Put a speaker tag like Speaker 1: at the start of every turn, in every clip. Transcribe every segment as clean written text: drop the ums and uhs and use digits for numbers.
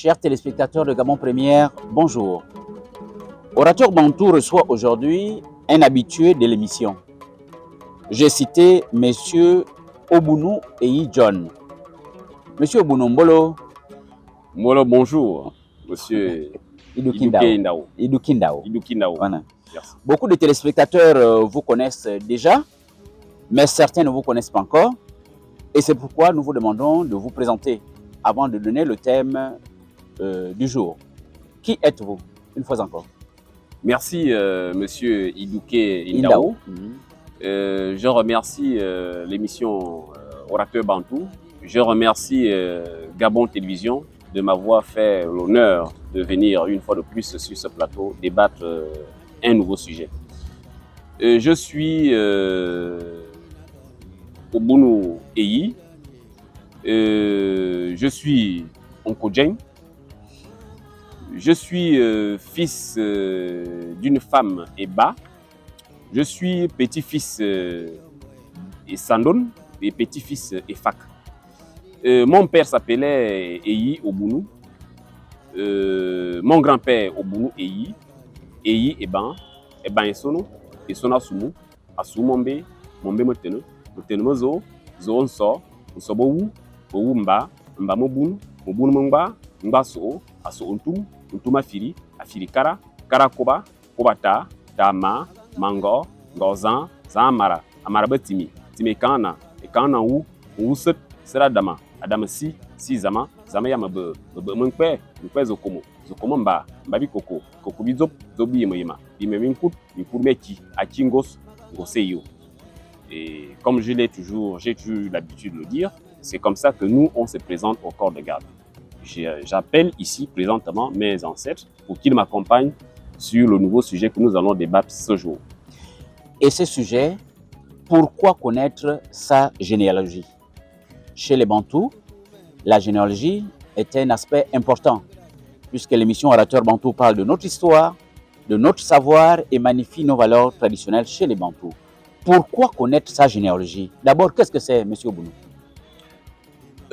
Speaker 1: Chers téléspectateurs de Gabon Première, bonjour. Orateur Bantou reçoit aujourd'hui un habitué de l'émission. J'ai cité M. Obounou Eyi John. M. Obounou Mbolo.
Speaker 2: Mbolo, bonjour, monsieur
Speaker 1: Idukindao.
Speaker 2: Voilà.
Speaker 1: Merci. Beaucoup de téléspectateurs vous connaissent déjà, mais certains ne vous connaissent pas encore. Et c'est pourquoi nous vous demandons de vous présenter avant de donner le thème du jour. Qui êtes-vous, une fois encore?
Speaker 2: Merci, monsieur Idouké Indao. Je remercie l'émission Orateur Bantou. Je remercie Gabon Télévision de m'avoir fait l'honneur de venir une fois de plus sur ce plateau débattre un nouveau sujet. Je suis Obounou Eyi. Je suis Onkodjeng. Je suis fils d'une femme Eba. Je suis petit-fils Sandon et petit-fils Efak. Mon père s'appelait Eyi Obounou. Mon grand-père Obounou Eyi. Eyi Eban. Eban Esono. Esona Sumu. Asumombe. Mombe Moteno. Moteno Mozo. Zonso. Nsobowu. Owu Mba. Mba Mobunu. Mobunu Mba. Mba So. Aso Ontum. Untuma Firi, Afiri Kara, Karakoba, Kobata, Dama, Mango, Gozan, Zamara, Amarabetimi, Timekana, Ekana Wu Set, Seradama, Adama Si Zama, Zamayama Munkwe, Munkwe Zokomo, Zokomamba, Babi Koko, Kokobizop, Zobi Moyema, Bimewinkut, Mikurmeki, Achingos, Goseyo. Et comme j'ai toujours l'habitude de le dire, c'est comme ça que nous, on se présente au corps de garde. J'appelle ici présentement mes ancêtres pour qu'ils m'accompagnent sur le nouveau sujet que nous allons débattre ce jour.
Speaker 1: Et ce sujet, pourquoi connaître sa généalogie? Chez les Bantous, la généalogie est un aspect important, puisque l'émission Orateur Bantou parle de notre histoire, de notre savoir et magnifie nos valeurs traditionnelles chez les Bantous. Pourquoi connaître sa généalogie? D'abord, qu'est-ce que c'est, M. Obounou?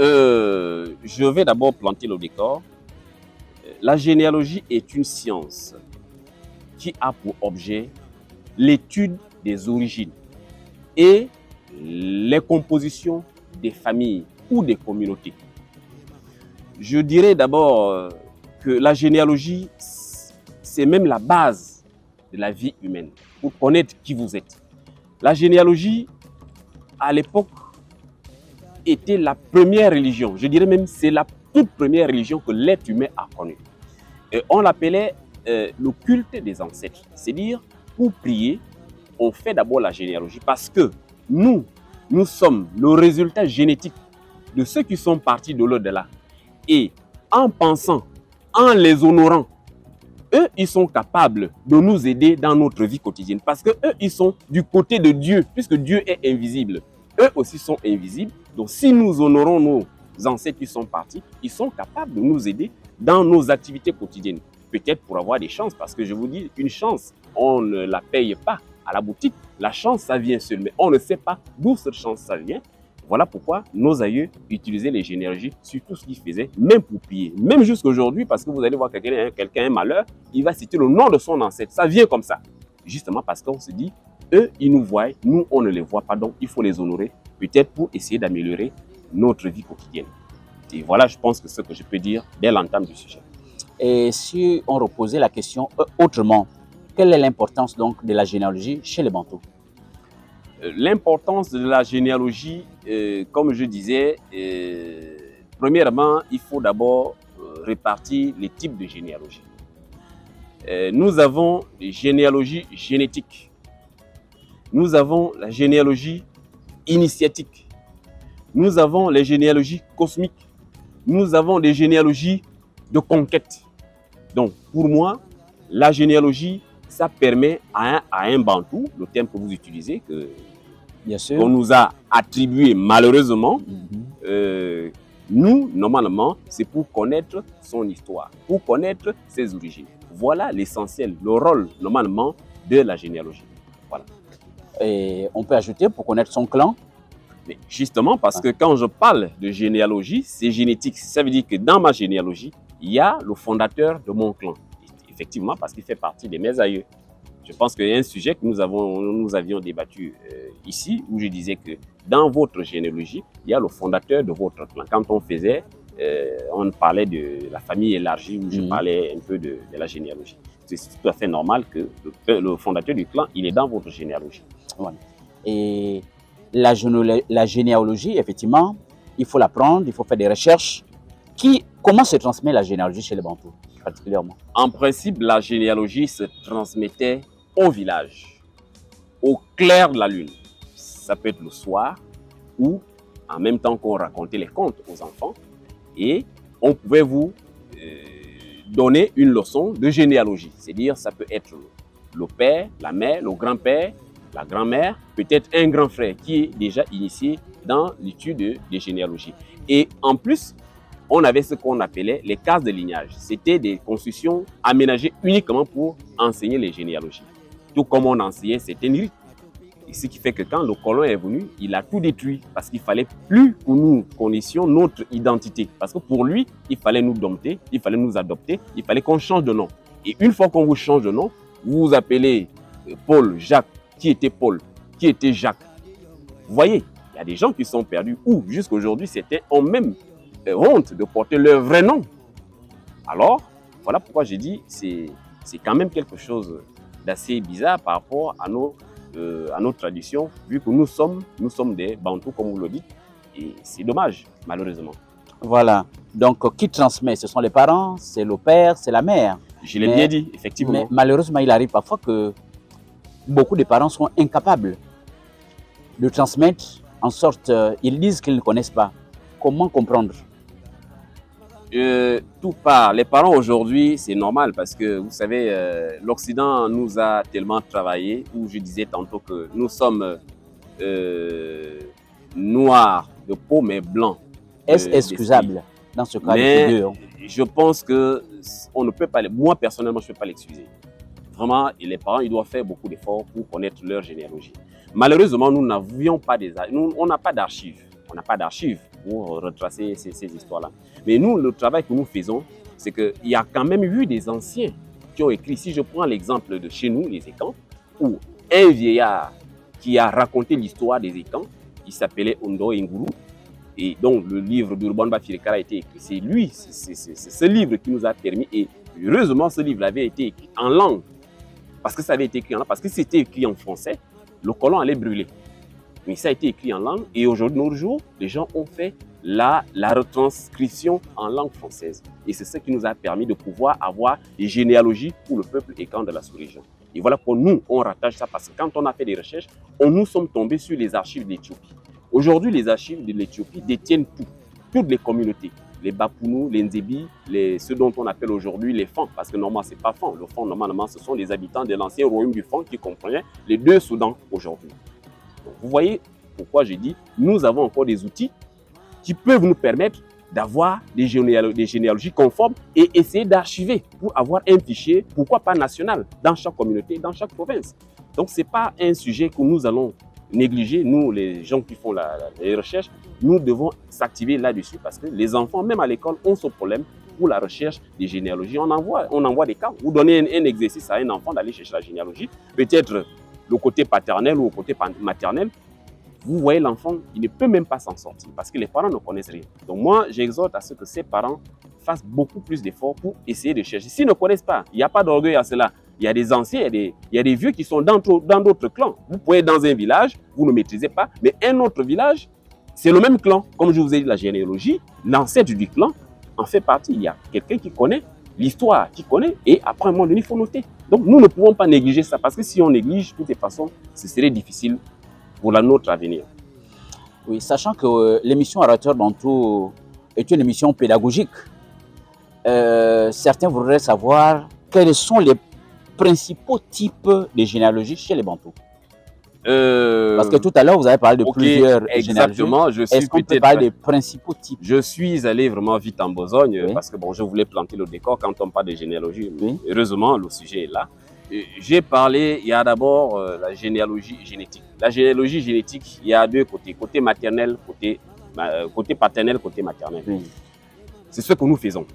Speaker 2: Je vais d'abord planter le décor. La généalogie est une science qui a pour objet l'étude des origines et les compositions des familles ou des communautés. Je dirais d'abord que la généalogie, c'est même la base de la vie humaine, pour connaître qui vous êtes. La généalogie, à l'époque, était la première religion, je dirais même c'est la toute première religion que l'être humain a connue. Et on l'appelait le culte des ancêtres. C'est-à-dire, pour prier, on fait d'abord la généalogie parce que nous sommes le résultat génétique de ceux qui sont partis de l'au-delà. Et en pensant, en les honorant, eux, ils sont capables de nous aider dans notre vie quotidienne parce que eux, ils sont du côté de Dieu, puisque Dieu est invisible. Eux aussi sont invisibles. Donc, si nous honorons nos ancêtres qui sont partis, ils sont capables de nous aider dans nos activités quotidiennes. Peut-être pour avoir des chances, parce que je vous dis, une chance, on ne la paye pas à la boutique. La chance, ça vient seul, mais on ne sait pas d'où cette chance, ça vient. Voilà pourquoi nos aïeux utilisaient les généalogies sur tout ce qu'ils faisaient, même pour prier. Même jusqu'à aujourd'hui, parce que vous allez voir quelqu'un a un malheur, il va citer le nom de son ancêtre. Ça vient comme ça. Justement parce qu'on se dit, eux, ils nous voient, nous, on ne les voit pas, donc il faut les honorer, peut-être pour essayer d'améliorer notre vie quotidienne. Et voilà, je pense que c'est ce que je peux dire dès l'entame du sujet.
Speaker 1: Et si on reposait la question autrement, quelle est l'importance donc de la généalogie chez les Bantous?
Speaker 2: L'importance de la généalogie, comme je disais, premièrement, il faut d'abord répartir les types de généalogie. Nous avons les généalogies génétiques. Nous avons la généalogie initiatique. Nous avons les généalogies cosmiques. Nous avons des généalogies de conquête. Donc, pour moi, la généalogie, ça permet à un Bantou, le terme que vous utilisez, qu'on nous a attribué malheureusement, nous, normalement, c'est pour connaître son histoire, pour connaître ses origines. Voilà l'essentiel, le rôle, normalement, de la généalogie. Voilà.
Speaker 1: Et on peut ajouter pour connaître son clan?
Speaker 2: Mais justement, parce que quand je parle de généalogie, c'est génétique. Ça veut dire que dans ma généalogie, il y a le fondateur de mon clan. Effectivement, parce qu'il fait partie de mes aïeux. Je pense qu'il y a un sujet que nous avions débattu ici, où je disais que dans votre généalogie, il y a le fondateur de votre clan. Quand on parlait de la famille élargie, où je parlais un peu de la généalogie. C'est tout à fait normal que le fondateur du clan, il est dans votre généalogie.
Speaker 1: Voilà. Et la généalogie, effectivement, il faut l'apprendre, il faut faire des recherches. Comment se transmet la généalogie chez les Bantous, particulièrement?
Speaker 2: En principe, la généalogie se transmettait au village, au clair de la lune. Ça peut être le soir ou en même temps qu'on racontait les contes aux enfants. Et on pouvait vous donner une leçon de généalogie. C'est-à-dire, ça peut être le père, la mère, le grand-père, la grand-mère, peut-être un grand frère qui est déjà initié dans l'étude de généalogie. Et en plus, on avait ce qu'on appelait les cases de lignage. C'était des constructions aménagées uniquement pour enseigner les généalogies. Tout comme on enseignait certaines rites. Et ce qui fait que quand le colon est venu, il a tout détruit parce qu'il fallait plus que nous connaissions notre identité. Parce que pour lui, il fallait nous dompter, il fallait nous adopter, il fallait qu'on change de nom. Et une fois qu'on vous change de nom, vous vous appelez Paul, Jacques. Qui était Paul? Qui était Jacques? Vous voyez, il y a des gens qui sont perdus ou jusqu'à aujourd'hui, certains ont même honte de porter leur vrai nom. Alors, voilà pourquoi j'ai dit c'est quand même quelque chose d'assez bizarre par rapport à nos traditions, vu que nous sommes des Bantous, comme vous le dites, et c'est dommage, malheureusement.
Speaker 1: Voilà. Donc, qui transmet? Ce sont les parents, c'est le père, c'est la mère.
Speaker 2: Je l'ai bien dit, effectivement.
Speaker 1: Mais malheureusement, il arrive parfois que beaucoup de parents sont incapables de transmettre, en sorte, ils disent qu'ils ne connaissent pas. Comment comprendre?
Speaker 2: Tout part. Les parents aujourd'hui, c'est normal parce que vous savez, l'Occident nous a tellement travaillé, où je disais tantôt que nous sommes noirs de peau mais blancs.
Speaker 1: Est-ce excusable dans ce cas de figure?
Speaker 2: Je pense que on ne peut pas. Moi personnellement, je ne peux pas l'excuser. Vraiment, les parents, ils doivent faire beaucoup d'efforts pour connaître leur généalogie. Malheureusement, nous n'avions pas on n'a pas d'archives. On n'a pas d'archives pour retracer ces histoires-là. Mais nous, le travail que nous faisons, c'est qu'il y a quand même eu des anciens qui ont écrit. Si je prends l'exemple de chez nous, les Ekans, où un vieillard qui a raconté l'histoire des Ekans, il s'appelait Ondo Nguru, et donc le livre d'Urban Bafirikara a été écrit. C'est lui, c'est ce livre qui nous a permis, et heureusement, ce livre avait été écrit en langue, parce que ça avait été écrit en langue, parce que c'était écrit en français, le colon allait brûler. Mais ça a été écrit en langue, et aujourd'hui, nos jours, les gens ont fait la retranscription en langue française. Et c'est ce qui nous a permis de pouvoir avoir des généalogies pour le peuple ékan de la sous-région. Et voilà pour nous, on rattache ça, parce que quand on a fait des recherches, nous sommes tombés sur les archives d'Éthiopie. Aujourd'hui, les archives de l'Éthiopie détiennent toutes les communautés. Les Bapounous, les Nzebi, ceux dont on appelle aujourd'hui les Fans, parce que normalement, ce n'est pas Fans. Le Fang, normalement, ce sont les habitants de l'ancien royaume du Fang qui comprenaient les deux Soudans aujourd'hui. Vous voyez pourquoi j'ai dit, nous avons encore des outils qui peuvent nous permettre d'avoir des généalogies conformes et essayer d'archiver pour avoir un fichier, pourquoi pas national, dans chaque communauté, dans chaque province. Donc, ce n'est pas un sujet que nous allons négliger, nous, les gens qui font les recherches, nous devons s'activer là-dessus parce que les enfants, même à l'école, ont ce problème pour la recherche des généalogies. On envoie des cas. Vous donnez un exercice à un enfant d'aller chercher la généalogie, peut-être le côté paternel ou le côté maternel. Vous voyez l'enfant, il ne peut même pas s'en sortir parce que les parents ne connaissent rien. Donc moi, j'exhorte à ce que ces parents fassent beaucoup plus d'efforts pour essayer de chercher. S'ils ne connaissent pas, il n'y a pas d'orgueil à cela. Il y a des anciens, il y a des vieux qui sont dans d'autres clans. Vous pouvez être dans un village, vous ne maîtrisez pas, mais un autre village, c'est le même clan. Comme je vous ai dit, la généalogie, l'ancêtre du clan en fait partie. Il y a quelqu'un qui connaît l'histoire, qui connaît, et après un moment donné, il faut noter. Donc nous ne pouvons pas négliger ça, parce que si on néglige, de toutes les façons, ce serait difficile pour la nôtre à venir.
Speaker 1: Oui, sachant que l'émission Orateur Bantou est une émission pédagogique, certains voudraient savoir quels sont les principaux types de généalogie chez les Bantous. Parce que tout à l'heure, vous avez parlé de plusieurs
Speaker 2: exactement,
Speaker 1: généalogies. Est-ce qu'on peut parler des principaux types?
Speaker 2: Je suis allé vraiment vite en besogne, oui, parce que bon, je voulais planter le décor quand on parle de généalogie. Oui. Heureusement, le sujet est là. J'ai parlé, il y a d'abord la généalogie génétique. La généalogie génétique, il y a deux côtés, côté maternel, côté paternel, côté maternel. Oui. C'est ce que nous faisons.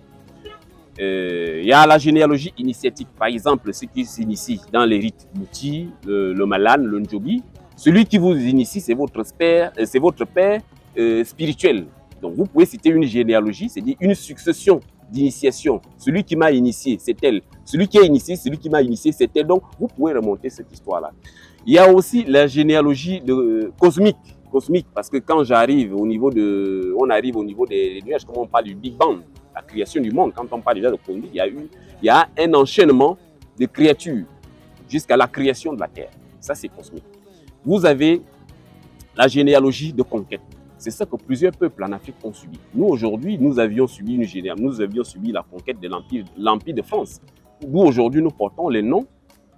Speaker 2: Il y a la généalogie initiatique. Par exemple, ceux qui s'initient dans les rites Bouti, le Malane, le Njobi. Celui qui vous initie, c'est votre père spirituel. Donc, vous pouvez citer une généalogie, c'est-à-dire une succession d'initiation. Celui qui m'a initié, c'est elle. Celui qui a initié, celui qui m'a initié, c'est elle. Donc, vous pouvez remonter cette histoire-là. Il y a aussi la généalogie cosmique. Parce que quand on arrive au niveau des nuages, comme on parle du Big Bang, la création du monde, quand on parle déjà de cosmique, il y a un enchaînement de créatures jusqu'à la création de la Terre. Ça, c'est cosmique. Vous avez la généalogie de conquête. C'est ça que plusieurs peuples en Afrique ont subi. Nous, aujourd'hui, nous avions subi la conquête de l'Empire de France. Nous, aujourd'hui, nous portons les noms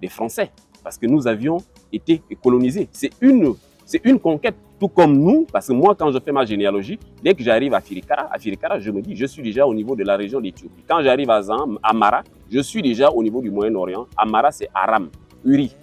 Speaker 2: des Français parce que nous avions été colonisés. C'est une conquête, tout comme nous, parce que moi, quand je fais ma généalogie, dès que j'arrive à Firikara, je me dis, je suis déjà au niveau de la région d'Éthiopie. Quand j'arrive à Mara, je suis déjà au niveau du Moyen-Orient. Mara, c'est Aram, Uri.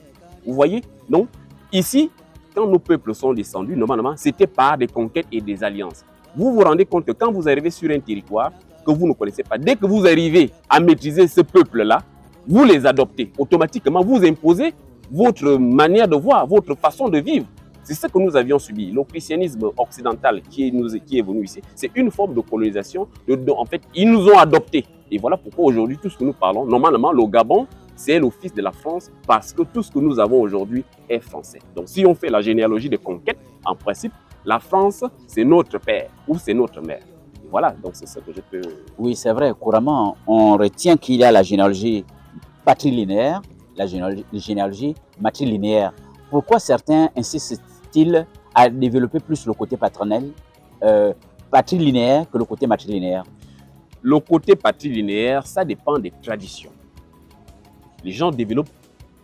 Speaker 2: Vous voyez? Donc, ici, quand nos peuples sont descendus, normalement, c'était par des conquêtes et des alliances. Vous vous rendez compte que quand vous arrivez sur un territoire que vous ne connaissez pas, dès que vous arrivez à maîtriser ce peuple-là, vous les adoptez. Automatiquement, vous imposez votre manière de voir, votre façon de vivre. C'est ce que nous avions subi. Le christianisme occidental qui est venu ici, c'est une forme de colonisation. En fait, ils nous ont adoptés. Et voilà pourquoi aujourd'hui, tout ce que nous parlons, normalement, le Gabon, c'est le fils de la France parce que tout ce que nous avons aujourd'hui est français. Donc, si on fait la généalogie de conquête, en principe, la France, c'est notre père ou c'est notre mère. Et voilà, donc c'est ça que je peux...
Speaker 1: Oui, c'est vrai. Couramment, on retient qu'il y a la généalogie patrilinéaire, la généalogie matrilinéaire. Pourquoi certains insistent-ils à développer plus le côté patrilinéaire que le côté matrilinéaire?
Speaker 2: Le côté patrilinéaire, ça dépend des traditions. Les gens développent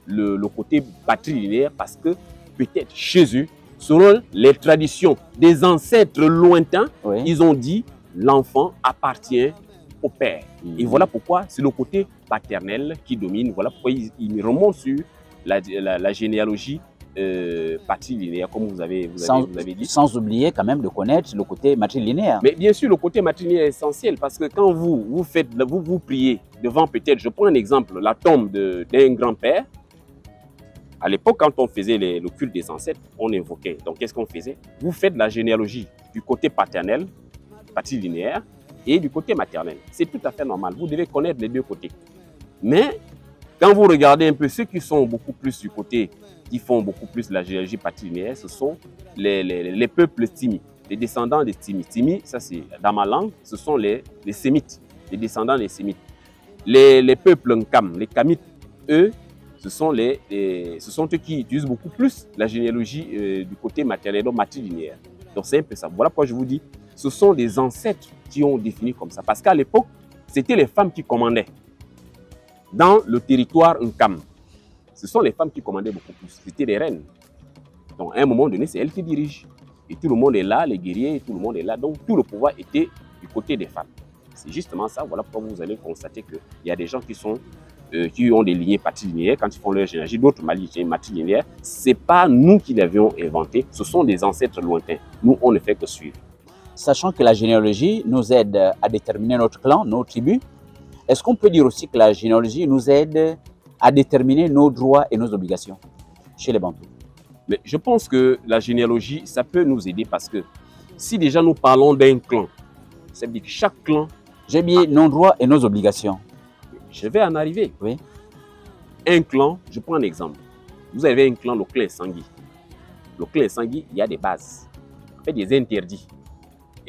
Speaker 2: le côté patrilinéaire parce que peut-être chez eux, selon les traditions des ancêtres lointains, oui, ils ont dit l'enfant appartient au père. Et voilà pourquoi c'est le côté paternel qui domine. Voilà pourquoi ils remontent sur la généalogie patrilinéaire, comme vous avez dit.
Speaker 1: Sans oublier quand même de connaître le côté matrilinéaire.
Speaker 2: Mais bien sûr, le côté matrilinéaire est essentiel parce que quand vous priez devant peut-être, je prends un exemple, la tombe d'un grand-père. À l'époque, quand on faisait le culte des ancêtres, on invoquait. Donc, qu'est-ce qu'on faisait? Vous faites la généalogie du côté paternel, patrilinéaire, et du côté maternel. C'est tout à fait normal. Vous devez connaître les deux côtés. Mais, quand vous regardez un peu ceux qui sont beaucoup plus du côté, qui font beaucoup plus la généalogie patrilinéaire, ce sont les peuples Timi, les descendants des Timi. Timi, ça c'est dans ma langue, ce sont les Sémites, les descendants des Sémites. Les peuples Nkam, les Kamites, eux, ce sont eux qui utilisent beaucoup plus la généalogie du côté maternel, donc matrilinéaire. Donc c'est un peu ça. Voilà pourquoi je vous dis, ce sont des ancêtres qui ont défini comme ça. Parce qu'à l'époque, c'était les femmes qui commandaient. Dans le territoire Nkam, ce sont les femmes qui commandaient beaucoup plus. C'était les reines. Donc à un moment donné, c'est elles qui dirigent. Et tout le monde est là, les guerriers, tout le monde est là. Donc tout le pouvoir était du côté des femmes. C'est justement ça. Voilà pourquoi vous allez constater qu'il y a des gens qui ont des lignées patrilinéaires quand ils font leur généalogie, d'autres matrilinéaires. Ce n'est pas nous qui l'avions inventé, ce sont des ancêtres lointains. Nous, on ne fait que suivre.
Speaker 1: Sachant que la généalogie nous aide à déterminer notre clan, nos tribus, est-ce qu'on peut dire aussi que la généalogie nous aide à déterminer nos droits et nos obligations chez les Bantous?
Speaker 2: Mais je pense que la généalogie, ça peut nous aider parce que si déjà nous parlons d'un clan, ça veut dire que chaque clan...
Speaker 1: J'ai bien nos droits et nos obligations.
Speaker 2: Je vais en arriver.
Speaker 1: Oui.
Speaker 2: Un clan, je prends un exemple. Vous avez un clan, le clan Sangui. Le clan Sangui, il y a des bases. En fait, des interdits.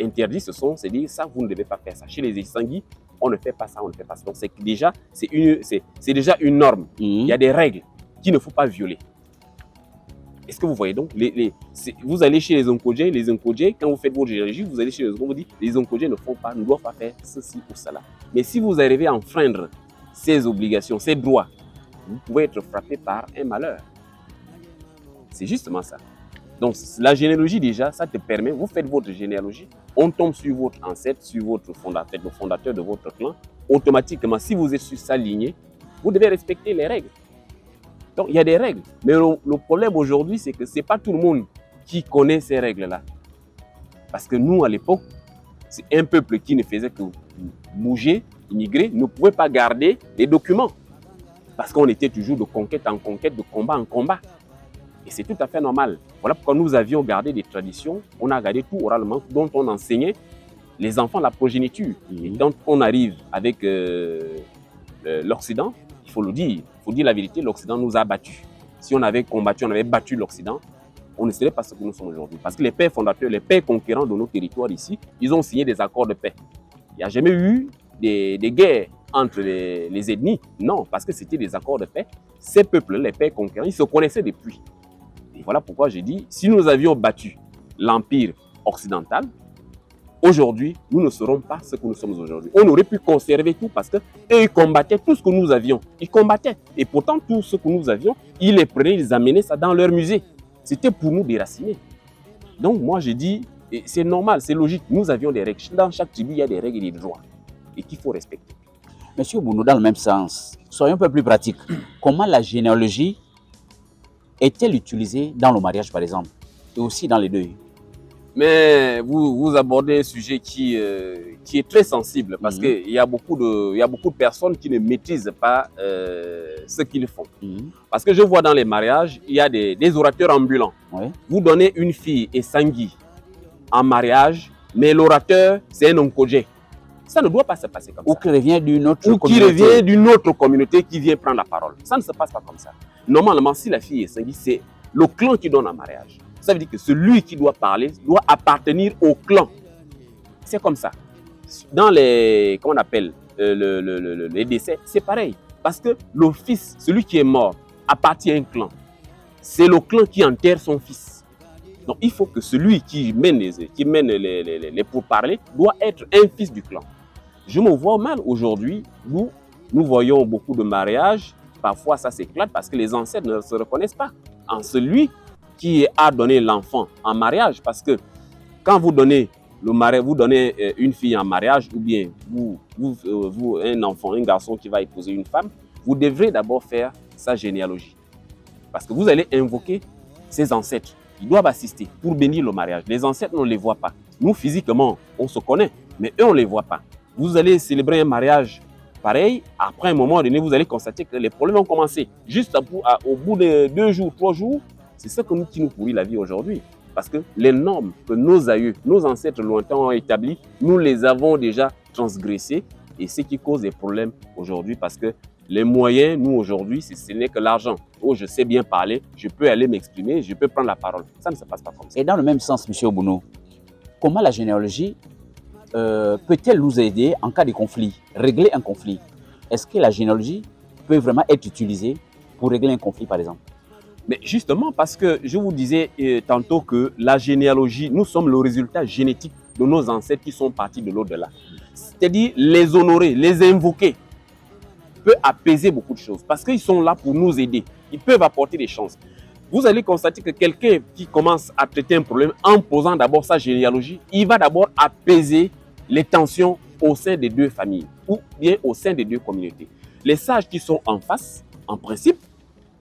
Speaker 2: Interdits, c'est dire ça, vous ne devez pas faire ça. Chez les Sangui, on ne fait pas ça, on ne fait pas ça. Donc, c'est déjà une norme. Il y a des règles qu'il ne faut pas violer. Est-ce que vous voyez donc vous allez chez les Nkodjé, quand vous faites votre généalogie, vous allez chez les Nkodjé, vous dites les Nkodjé ne doivent pas faire ceci ou cela. Mais si vous arrivez à enfreindre ces obligations, ces droits, vous pouvez être frappé par un malheur. C'est justement ça. Donc la généalogie déjà, ça te permet, vous faites votre généalogie, on tombe sur votre ancêtre, sur votre fondateur, le fondateur de votre clan. Automatiquement, si vous êtes sur sa lignée, vous devez respecter les règles. Donc, il y a des règles. Mais le problème aujourd'hui, c'est que ce n'est pas tout le monde qui connaît ces règles-là. Parce que nous, à l'époque, c'est un peuple qui ne faisait que bouger immigrés ne pouvaient pas garder les documents. Parce qu'on était toujours de conquête en conquête, de combat en combat. Et c'est tout à fait normal. Voilà pourquoi nous avions gardé des traditions, on a gardé tout oralement, dont on enseignait les enfants la progéniture. Et quand on arrive avec l'Occident, il faut le dire, il faut dire la vérité, l'Occident nous a battus. Si on avait combattu, on avait battu l'Occident, on ne serait pas ce que nous sommes aujourd'hui. Parce que les pères fondateurs, les pères conquérants de nos territoires ici, ils ont signé des accords de paix. Il n'y a jamais eu des guerres entre les ethnies. Non, parce que c'était des accords de paix. Ces peuples, les pères conquérants, ils se connaissaient depuis. Et voilà pourquoi j'ai dit, si nous avions battu l'Empire occidental, aujourd'hui, nous ne serons pas ce que nous sommes aujourd'hui. On aurait pu conserver tout parce qu'eux, ils combattaient tout ce que nous avions. Ils combattaient. Et pourtant, tout ce que nous avions, ils les prenaient, ils amenaient ça dans leur musée. C'était pour nous déraciner. Donc moi, j'ai dit, c'est normal, c'est logique. Nous avions des règles. Dans chaque tribu, il y a des règles et des droits. Et qu'il faut respecter.
Speaker 1: Monsieur Bounou, dans le même sens, soyons un peu plus pratiques. Comment la généalogie est-elle utilisée dans le mariage, par exemple, et aussi dans les deuils?
Speaker 2: Mais vous abordez un sujet qui est très sensible parce qu'il y a beaucoup de personnes qui ne maîtrisent pas ce qu'ils font. Parce que je vois dans les mariages, il y a des orateurs ambulants.
Speaker 1: Oui.
Speaker 2: Vous donnez une fille et Sangui en mariage, mais l'orateur, c'est un onkojé. Ça ne doit pas se passer comme ça.
Speaker 1: Ou qui revient d'une autre
Speaker 2: communauté. Ou qui revient d'une autre communauté qui vient prendre la parole. Ça ne se passe pas comme ça. Normalement, si la fille est Sangui, c'est le clan qui donne en mariage. Ça veut dire que celui qui doit parler doit appartenir au clan. C'est comme ça. Dans les, comment on appelle, les décès, c'est pareil. Parce que le fils, celui qui est mort, appartient à un clan. C'est le clan qui enterre son fils. Donc il faut que celui qui mène les pourparlers doit être un fils du clan. Je me vois mal aujourd'hui, nous voyons beaucoup de mariages, parfois ça s'éclate parce que les ancêtres ne se reconnaissent pas en celui qui a donné l'enfant en mariage. Parce que quand vous donnez une fille en mariage, ou bien un enfant, un garçon qui va épouser une femme, vous devrez d'abord faire sa généalogie. Parce que vous allez invoquer ses ancêtres. Ils doivent assister pour bénir le mariage. Les ancêtres, on ne les voit pas. Nous, physiquement, on se connaît, mais eux, on ne les voit pas. Vous allez célébrer un mariage pareil, après un moment donné, vous allez constater que les problèmes ont commencé. Juste au bout de 2 jours, 3 jours, c'est ça qui nous pourrit la vie aujourd'hui. Parce que les normes que nos aïeux, nos ancêtres lointains ont établies, nous les avons déjà transgressées. Et c'est ce qui cause des problèmes aujourd'hui. Parce que les moyens, nous aujourd'hui, ce n'est que l'argent. Oh, je sais bien parler, je peux aller m'exprimer, je peux prendre la parole. Ça ne se passe pas comme ça.
Speaker 1: Et dans le même sens, M. Obounou, comment la généalogie peut-elle nous aider en cas de conflit, régler un conflit? Est-ce que la généalogie peut vraiment être utilisée pour régler un conflit, par exemple?
Speaker 2: Mais justement, parce que je vous disais tantôt que la généalogie, nous sommes le résultat génétique de nos ancêtres qui sont partis de l'au-delà. C'est-à-dire les honorer, les invoquer, peut apaiser beaucoup de choses. Parce qu'ils sont là pour nous aider. Ils peuvent apporter des chances. Vous allez constater que quelqu'un qui commence à traiter un problème en posant d'abord sa généalogie, il va d'abord apaiser les tensions au sein des deux familles ou bien au sein des deux communautés. Les sages qui sont en face, en principe,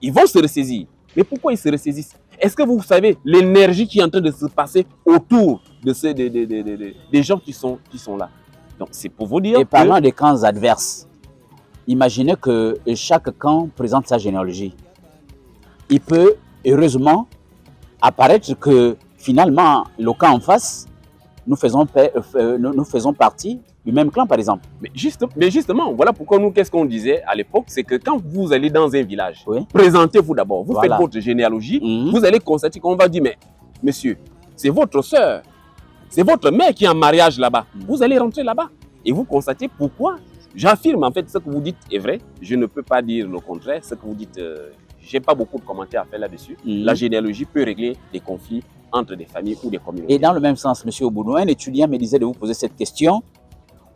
Speaker 2: ils vont se ressaisir. Mais pourquoi ils se ressaisissent? Est-ce que vous savez l'énergie qui est en train de se passer autour de des gens qui sont là? Donc c'est pour vous dire.
Speaker 1: Et parlant des camps adverses, imaginez que chaque camp présente sa généalogie. Il peut heureusement apparaître que finalement le camp en face, nous faisons partie du même clan, par exemple.
Speaker 2: Mais justement, voilà pourquoi nous, qu'est-ce qu'on disait à l'époque, c'est que quand vous allez dans un village,
Speaker 1: oui,
Speaker 2: présentez-vous d'abord, vous faites votre généalogie, vous allez constater qu'on va dire, mais monsieur, c'est votre soeur, c'est votre mère qui est en mariage là-bas. Vous allez rentrer là-bas et vous constatez pourquoi. J'affirme en fait, ce que vous dites est vrai, je ne peux pas dire le contraire, ce que vous dites, je n'ai pas beaucoup de commentaires à faire là-dessus. La généalogie peut régler des conflits entre des familles ou des communautés.
Speaker 1: Et dans le même sens, M. Obounou, un étudiant me disait de vous poser cette question.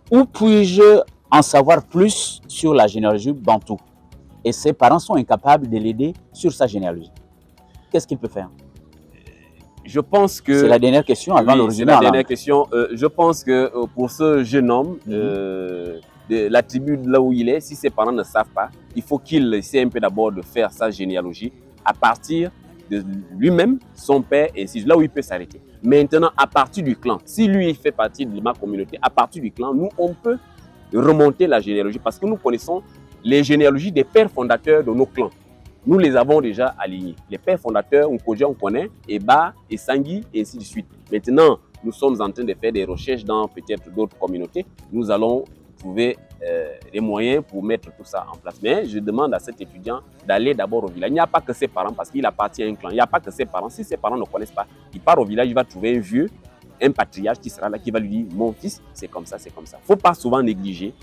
Speaker 1: Où puis-je en savoir plus sur la généalogie bantou? Et ses parents sont incapables de l'aider sur sa généalogie. Qu'est-ce qu'il peut faire?
Speaker 2: Je pense que...
Speaker 1: C'est la dernière question avant l'original.
Speaker 2: C'est la dernière question. Je pense que pour ce jeune homme, de la tribu là où il est, si ses parents ne savent pas, il faut qu'il essaie un peu d'abord de faire sa généalogie à partir de lui-même, son père, et c'est là où il peut s'arrêter. Maintenant, à partir du clan, si lui il fait partie de ma communauté, à partir du clan, nous, on peut remonter la généalogie parce que nous connaissons les généalogies des pères fondateurs de nos clans. Nous les avons déjà alignés. Les pères fondateurs, on connaît, Eba, et Sangui, et ainsi de suite. Maintenant, nous sommes en train de faire des recherches dans peut-être d'autres communautés. Nous allons trouver les moyens pour mettre tout ça en place. Mais je demande à cet étudiant d'aller d'abord au village. Il n'y a pas que ses parents parce qu'il appartient à un clan. Il n'y a pas que ses parents. Si ses parents ne connaissent pas, il part au village, il va trouver un vieux, un patriarche qui sera là, qui va lui dire « Mon fils, c'est comme ça, c'est comme ça ». Il ne faut pas souvent négliger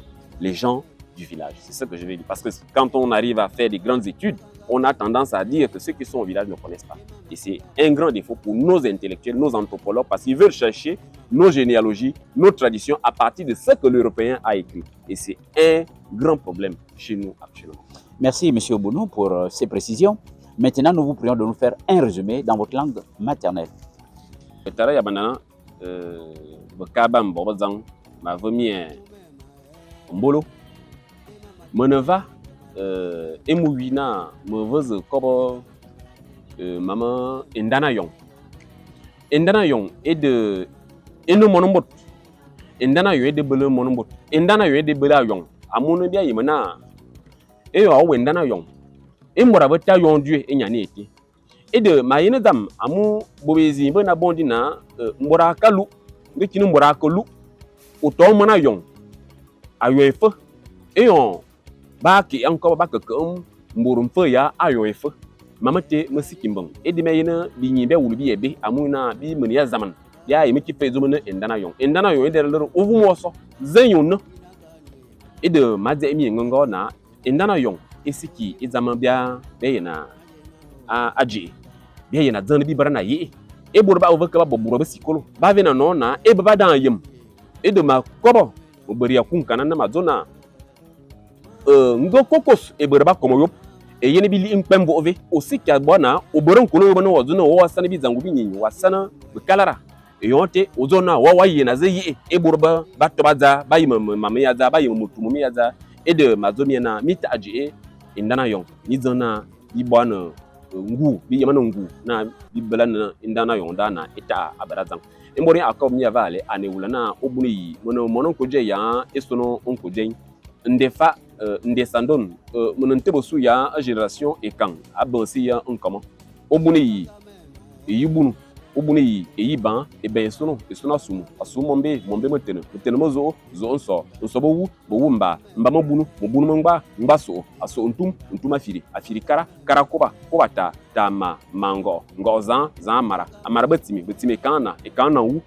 Speaker 2: les gens du village. C'est ce que je vais dire. Parce que quand on arrive à faire des grandes études, on a tendance à dire que ceux qui sont au village ne connaissent pas. Et c'est un grand défaut pour nos intellectuels, nos anthropologues, parce qu'ils veulent chercher nos généalogies, nos traditions à partir de ce que l'Européen a écrit. Et c'est un grand problème chez nous actuellement.
Speaker 1: Merci, M. Obounou, pour ces précisions. Maintenant, nous vous prions de nous faire un résumé dans votre langue maternelle.
Speaker 2: Meneva emuwina meveze kobo mama endana yong de eno monombot endana yong de bele monombot endana yong de bele yong amono bia yimana e yo awo endana yong e mora beta yong dieu enyane eti e de mayene dam amu bobezi bena bondi na mbora kalu ngikini mbora kalu uto mona yong ayo efe e yon ba ki encore ba que mburum fe ya ayo efe mamate masikimbang e de mayene bi nyibe wulu bi ebe amuna bi meni ya zaman ya yi miki fe zumene endana yong e de lero ovu moso zanyon no e de madze emi ngongo na endana yong esiki e zaman bia be na aji be na zan bi barana yi e burba ovaka ba boburo be sikolo ba ve na no na e baba dan yem e de ma kobo oberi akunkana na mazona ngo kokos e berba komo yop e yene bi li impembo ove osika bona oboron kuno yobo no wazuna wo wasana bi zangu bi nyinyi wasana be kalara e yonte ozona wa waye na zeyi e burba bato baza bayi mame yaza bayi mutumu yaza e de mazomi na mita aji e ndana yong ni zona bi bona ngu bi yamana ngu na bi belana ndana yong dana eta abarazan e mbori akom ni avale ane wulana obuni mono koje ya esono onkoje ndefa ndesandon monantebosu ya génération et quand abansi ya nkama obuni yibunu obuni yiban e ben sono asumu mombe motene mozo zo onso bo wumba mba mobunu mba so aso ntuma afiri kara koba tama mango ngozan zamara amara betime kana e kana wu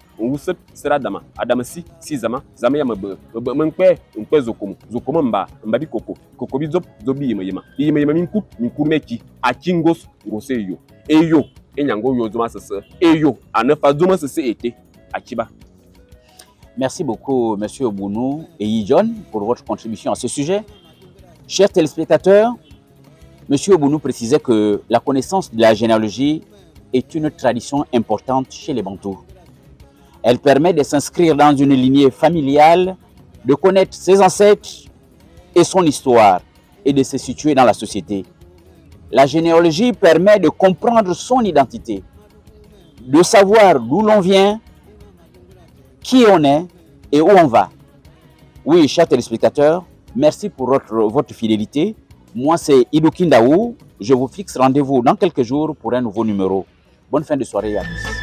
Speaker 2: sera adama si zama ya mkpe zokomo mba bi koko bi zobi yema minkuru meki akingos ngoseyo eyo enyango yo zoma sese eyo anefa zoma sese ete akiba.
Speaker 1: Merci beaucoup, M. Obounou et Yijon, pour votre contribution à ce sujet. Chers téléspectateurs, M. Obounou précisait que la connaissance de la généalogie est une tradition importante chez les Bantous. Elle permet de s'inscrire dans une lignée familiale, de connaître ses ancêtres et son histoire, et de se situer dans la société. La généalogie permet de comprendre son identité, de savoir d'où l'on vient, qui on est et où on va. Oui, chers téléspectateurs, merci pour votre fidélité. Moi, c'est Idou Kindaou. Je vous fixe rendez-vous dans quelques jours pour un nouveau numéro. Bonne fin de soirée à tous.